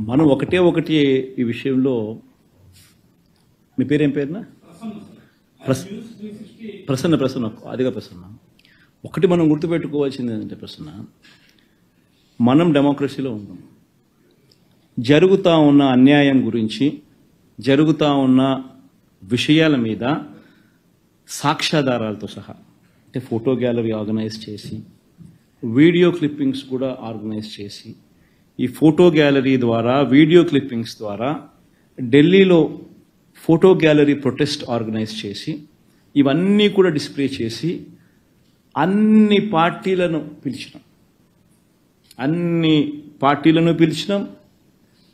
మనం ఒకటి ఈ విషయంలో మీ పేరేం పేరునా ప్రసన్న అదిగా ప్రసన్న ఒకటి మనం గుర్తుపెట్టుకోవాల్సింది ఏంటంటే ప్రసన్న మనం డెమోక్రసీలో ఉన్నాం. జరుగుతూ ఉన్న అన్యాయం గురించి జరుగుతూ ఉన్న విషయాల మీద సాక్ష్యాధారాలతో సహా అంటే ఫోటో గ్యాలరీ ఆర్గనైజ్ చేసి వీడియో క్లిప్పింగ్స్ కూడా ఆర్గనైజ్ చేసి ఈ ఫోటో గ్యాలరీ ద్వారా వీడియో క్లిప్పింగ్స్ ద్వారా ఢిల్లీలో ఫోటో గ్యాలరీ ప్రొటెస్ట్ ఆర్గనైజ్ చేసి ఇవన్నీ కూడా డిస్ప్లే చేసి అన్ని పార్టీలను పిలిచినాం.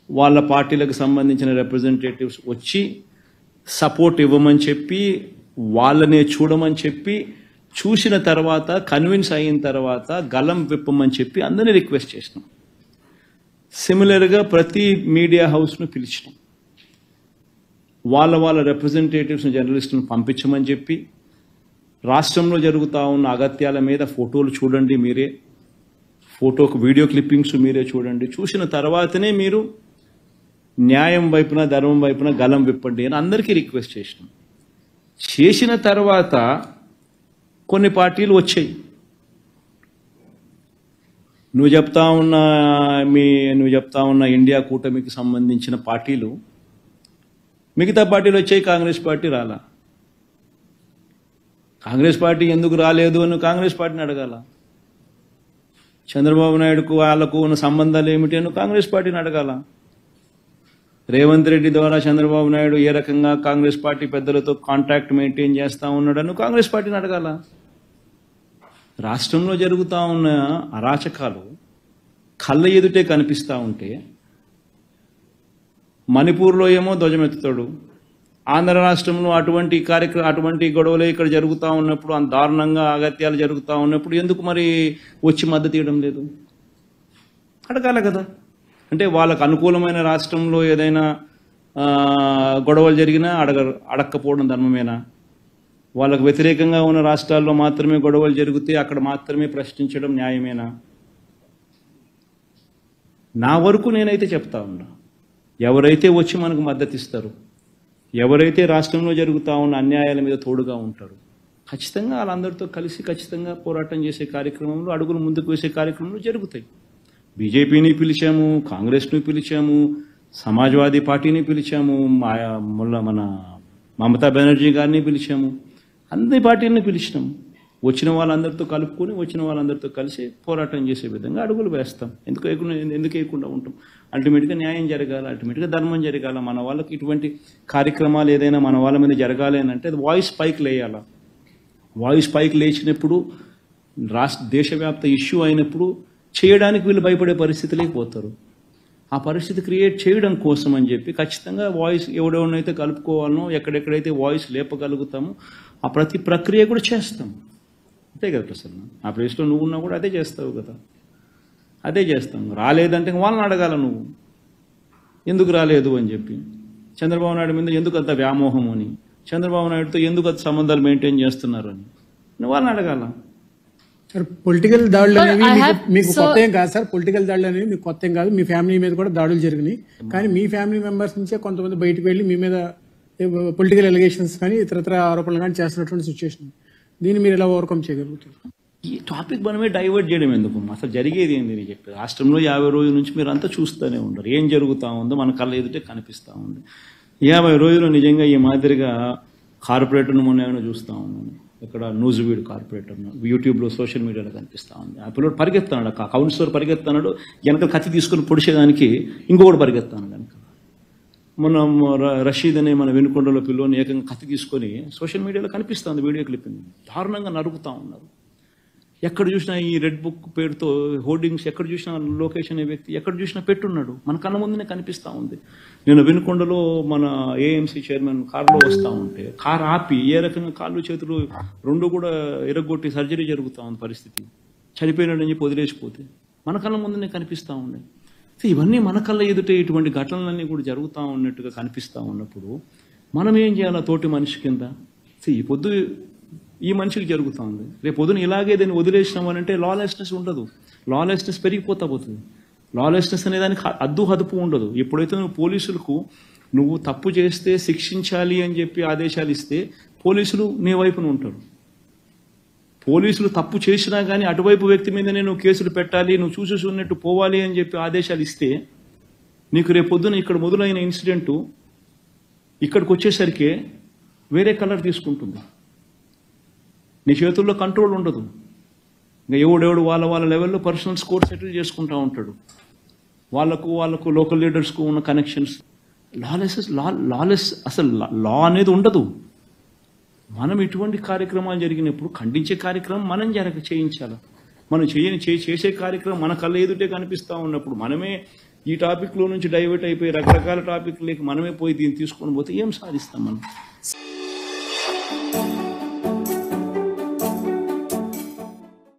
వాళ్ళ పార్టీలకు సంబంధించిన రిప్రజెంటేటివ్స్ వచ్చి సపోర్ట్ ఇవ్వమని చెప్పి వాళ్ళనే చూడమని చెప్పి చూసిన తర్వాత కన్విన్స్ అయిన తర్వాత గలం విప్పమని చెప్పి అందరినీ రిక్వెస్ట్ చేసినాం. సిమిలర్గా ప్రతి మీడియా హౌస్ను పిలిచినాం. వాళ్ళ రిప్రజెంటేటివ్స్ని జర్నలిస్టులను పంపించమని చెప్పి రాష్ట్రంలో జరుగుతూ ఉన్న అగత్యాల మీద ఫోటోలు చూడండి, మీరే వీడియో క్లిప్పింగ్స్ మీరే చూడండి, చూసిన తర్వాతనే మీరు న్యాయం వైపున ధర్మం వైపున గలం విప్పండి అని అందరికీ రిక్వెస్ట్ చేసినాం. చేసిన తర్వాత కొన్ని పార్టీలు వచ్చాయి. నువ్వు చెప్తా ఉన్న ఇండియా కూటమికి సంబంధించిన పార్టీలు, మిగతా పార్టీలు వచ్చాయి, కాంగ్రెస్ పార్టీ రాలా. కాంగ్రెస్ పార్టీ ఎందుకు రాలేదు అని కాంగ్రెస్ పార్టీని అడగాల. చంద్రబాబు నాయుడుకు వాళ్ళకు ఉన్న సంబంధాలు ఏమిటి అని కాంగ్రెస్ పార్టీని అడగాల. రేవంత్ రెడ్డి ద్వారా చంద్రబాబు నాయుడు ఏ రకంగా కాంగ్రెస్ పార్టీ పెద్దలతో కాంటాక్ట్ మెయింటైన్ చేస్తా ఉన్నాడని కాంగ్రెస్ పార్టీని అడగాల. రాష్ట్రంలో జరుగుతూ ఉన్న అరాచకాలు కళ్ళ ఎదుటే కనిపిస్తూ ఉంటే మణిపూర్లో ఏమో ధ్వజమెత్తుతాడు, ఆంధ్ర రాష్ట్రంలో అటువంటి గొడవలు ఇక్కడ జరుగుతూ ఉన్నప్పుడు అంత దారుణంగా అగత్యాలు జరుగుతూ ఉన్నప్పుడు ఎందుకు మరి వచ్చి మద్దతు ఇవ్వడం లేదు అడగాల కదా. అంటే వాళ్ళకు అనుకూలమైన రాష్ట్రంలో ఏదైనా గొడవలు జరిగినా అడక్కపోవడం ధర్మమేనా? వాళ్ళకు వ్యతిరేకంగా ఉన్న రాష్ట్రాల్లో మాత్రమే గొడవలు జరిగితే అక్కడ మాత్రమే ప్రశ్నించడం న్యాయమేనా? నా వరకు నేనైతే చెప్తా ఉన్నా, ఎవరైతే వచ్చి మనకు మద్దతు ఇస్తారు, ఎవరైతే రాష్ట్రంలో జరుగుతూ ఉన్న అన్యాయాల మీద తోడుగా ఉంటారు, ఖచ్చితంగా వాళ్ళందరితో కలిసి ఖచ్చితంగా పోరాటం చేసే కార్యక్రమంలో అడుగులు ముందుకు వేసే కార్యక్రమాలు జరుగుతాయి. బీజేపీని పిలిచాము, కాంగ్రెస్ను పిలిచాము, సమాజ్వాదీ పార్టీని పిలిచాము, మన మమతా బెనర్జీ గారిని పిలిచాము, అన్ని పార్టీలని పిలిచినాము. వచ్చిన వాళ్ళందరితో కలుపుకొని వచ్చిన వాళ్ళందరితో కలిసి పోరాటం చేసే విధంగా అడుగులు వేస్తాం. ఎందుకు వేయకుండా ఉంటాం? అల్టిమేట్గా న్యాయం జరగాలి, అల్టిమేట్గా ధర్మం జరగాల. మన వాళ్ళకి ఇటువంటి కార్యక్రమాలు ఏదైనా మన వాళ్ళ మీద జరగాలి అని అంటే అది వాయిస్ పైకి లేయాల. వాయిస్ పైకి లేచినప్పుడు దేశవ్యాప్త ఇష్యూ అయినప్పుడు చేయడానికి వీళ్ళు భయపడే పరిస్థితిలోకి పోతారు. ఆ పరిస్థితి క్రియేట్ చేయడం కోసం అని చెప్పి ఖచ్చితంగా వాయిస్ ఎవడెవడనైతే కలుపుకోవాలనో, ఎక్కడెక్కడైతే వాయిస్ లేపగలుగుతామో ఆ ప్రతి ప్రక్రియ కూడా చేస్తాం. అంతే కదా ప్రసన్న? ఆ ప్లేస్లో నువ్వు ఉన్నా కూడా అదే చేస్తావు కదా, అదే చేస్తాం. రాలేదంటే వాళ్ళని అడగాల, నువ్వు ఎందుకు రాలేదు అని చెప్పి. చంద్రబాబు నాయుడు మీద ఎందుకు అంత వ్యామోహం అని, చంద్రబాబు నాయుడుతో ఎందుకు అంత సంబంధాలు మెయింటైన్ చేస్తున్నారు అని నువ్వు వాళ్ళని అడగాల. సార్, పొలిటికల్ దాడులు అనేవి మీకు కొత్త ఏం కాదు సార్. పొలిటికల్ దాడులు అనేవి మీకు కొత్త ఏం కాదు. మీ ఫ్యామిలీ మీద కూడా దాడులు జరిగినాయి. కానీ మీ ఫ్యామిలీ మెంబర్స్ నుంచే కొంతమంది బయటకు వెళ్ళి మీ మీద పొలిటికల్ ఎలిగేషన్స్ కానీ ఇతరత్ర ఆరోపణలు కానీ చేస్తున్నటువంటి సిచ్యువేషన్, దీన్ని మీరు ఎలా ఓవర్కమ్ చేయగలుగుతారు? ఈ టాపిక్ మనమే డైవర్ట్ చేయడం ఎందుకు? అసలు జరిగేది ఏంది నేను చెప్పి. రాష్ట్రంలో 50 రోజుల నుంచి మీరు అంతా చూస్తూనే ఉండరు, ఏం జరుగుతూ ఉందో మన కళ్ళ ఎదుటే కనిపిస్తూ ఉంది. 50 రోజులు నిజంగా ఈ మాదిరిగా కార్పొరేటర్ను మొన్న చూస్తూ ఉన్నాను. ఇక్కడ న్యూజివీడ్ కార్పొరేటర్ను యూట్యూబ్లో సోషల్ మీడియాలో కనిపిస్తూ ఉంది. ఆ పిల్లడు పరిగెత్తాడు, ఆ కౌన్సిలర్ పరిగెత్తాడు, వెనక కత్తి తీసుకుని పొడిచేదానికి ఇంకొకటి పరిగెత్తాను కనుక. మనం రషీద్ అనే మన వెనుకొండలో పిల్లోని ఏకంగా కత్తి తీసుకొని సోషల్ మీడియాలో కనిపిస్తుంది వీడియో క్లిప్పింగ్. దారుణంగా నరుకుతూ ఉన్నారు. ఎక్కడ చూసినా ఈ రెడ్ బుక్ పేరుతో హోర్డింగ్స్, ఎక్కడ చూసినా లోకేష్ అనే వ్యక్తి ఎక్కడ చూసినా పెట్టున్నాడు, మన కళ్ళ ముందునే కనిపిస్తూ ఉంది. నేను వెనుకొండలో మన ఏఎంసీ చైర్మన్ కారులో వస్తూ ఉంటే కారు ఆపి ఏ రకంగా కాళ్ళు చేతులు రెండు కూడా ఎరగొట్టి సర్జరీ జరుగుతూ ఉంది. పరిస్థితి చనిపోయినాడని చెప్పి వదిలేసిపోతే మన కళ్ళ ముందునే కనిపిస్తూ ఉన్నాయి. ఇవన్నీ మన కళ్ళ ఎదుటే ఇటువంటి ఘటనలన్నీ కూడా జరుగుతూ ఉన్నట్టుగా కనిపిస్తూ ఉన్నప్పుడు మనం ఏం చేయాలా తోటి మనిషి కింద? ఈ పొద్దు ఈ మనిషికి జరుగుతూ ఉంది, రేపు పొద్దున ఇలాగే దాన్ని వదిలేసినామనంటే లాలెస్నెస్ ఉండదు, లాలెస్నెస్ పెరిగిపోతా పోతుంది. లాలెస్నెస్ అనే దానికి హదుపు ఉండదు. ఎప్పుడైతే నువ్వు పోలీసులకు నువ్వు తప్పు చేస్తే శిక్షించాలి అని చెప్పి ఆదేశాలు ఇస్తే పోలీసులు నీ వైపున ఉంటారు. పోలీసులు తప్పు చేసినా కానీ అటువైపు వ్యక్తి మీదనే నువ్వు కేసులు పెట్టాలి, నువ్వు చూసి ఉన్నట్టు పోవాలి అని చెప్పి ఆదేశాలు ఇస్తే నీకు రేపొద్దున ఇక్కడ మొదలైన ఇన్సిడెంటు ఇక్కడికి వచ్చేసరికి వేరే కలర్ తీసుకుంటుంది. నీ చేతుల్లో కంట్రోల్ ఉండదు. ఇంకా ఎవడెవడు వాళ్ళ లెవెల్లో పర్సనల్ స్కోర్ సెటిల్ చేసుకుంటూ ఉంటాడు. వాళ్ళకు లోకల్ లీడర్స్కు ఉన్న కనెక్షన్స్. లాలెస్ అసలు లా అనేది ఉండదు. మనం ఇటువంటి కార్యక్రమాలు జరిగినప్పుడు ఖండించే కార్యక్రమం మనం చేయించాలి. మనం చేసే కార్యక్రమం మన కళ్ళ ఎదుటే కనిపిస్తూ ఉన్నప్పుడు మనమే ఈ టాపిక్లో నుంచి డైవర్ట్ అయిపోయి రకరకాల టాపిక్లకి మనమే పోయి దీన్ని తీసుకొని పోతే ఏం సాధిస్తాం మనం?